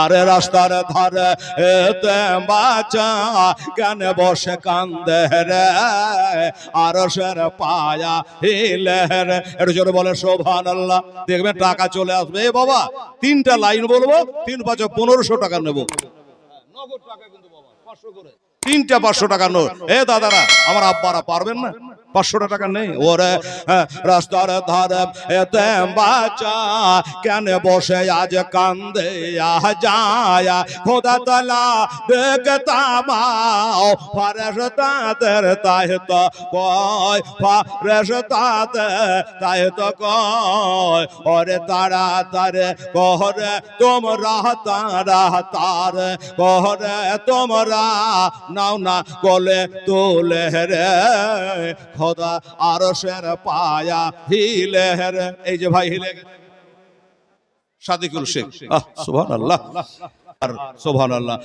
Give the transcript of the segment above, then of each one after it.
আরে রাস্তার ধারে এতে বাঁচা কেন বসে কান্দে রে আরশের পায়া হিলে রে। একটু জোরে বলে সুবহানাল্লাহ। দেখবেন টাকা চলে আসবে। এ বাবা 3টা লাইন বলবো, 3 5 1500 টাকা নেবো, নগদ টাকা কিন্তু বাবা, 500 করে 3টা 500 টাকা নোট। এ দাদারা আমার আব্বারা পারবেন না? 500 টাকা নেই ওরে রাস্তার ধারে এতে বাচ্চা কেন বসে আজ কান্দে যায় খোদা তাআলা দেখতা মাও ফেরেশতাদের তাই তো কয় ফেরেশতাদের তাই তো কয় ওরে তারা তারে কহরে তোমরা তারা তার কহরে তোমরা নাও না কোলে তোলে রে খোদা আরশের পায়া হিলে রে। এই যে ভাই হিলে সাদিকুল শেখ, সুবহানাল্লাহ আর সুবহানাল্লাহ।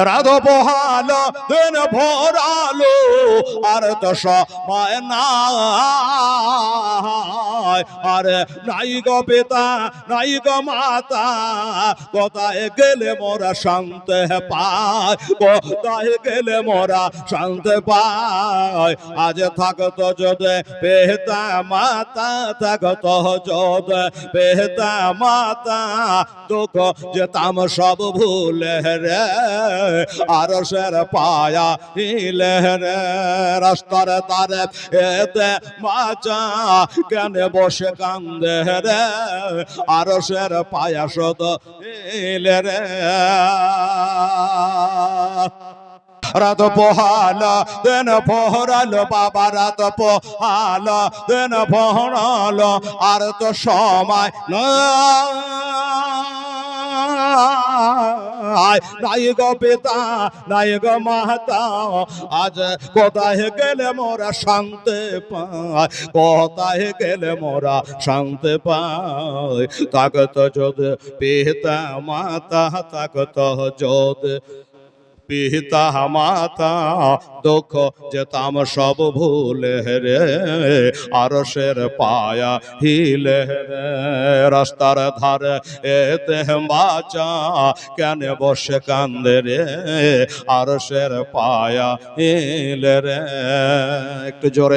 রাত পোহালো দিন ভোরালো আর তো সময় নাই আরে নাই গো পিতা নাই গো মাতা কোথায় গেলে মোরা শান্তি পাই কোথায় গেলে মোরা শান্তি পাই আজ থাকতো যদি পিতা মাতা থাকতো যদি পিতা মাতা দুঃখ যেতাম সব ভুলে রে আরশের পায়া হিলে রে রাস্তার তারে এতে বাঁচা কেন বসে কান্দে রে আরশের পায়া শত হিলে রে। রাত পোহালো দিন ফোহরালো বাবা রাত পোহালো দিন ফোহরালো আর তো সময় নাই গো পিতা নাই গো মাতা আজ কোথায় গেলে মোরা শান্তি পাই কোথায় গেলে মোরা শান্তি পাই তাকত যদি পিতা মাতা তাকত যদি পিতা মাতা দুঃখ যেতাম সব ভুলে রে আরশের পায়া হিলে রে রাস্তার ধারে এতে বাঁচা কেন বসে কান্দে রে আরশের পায়া হিলে রে। একটু জোরে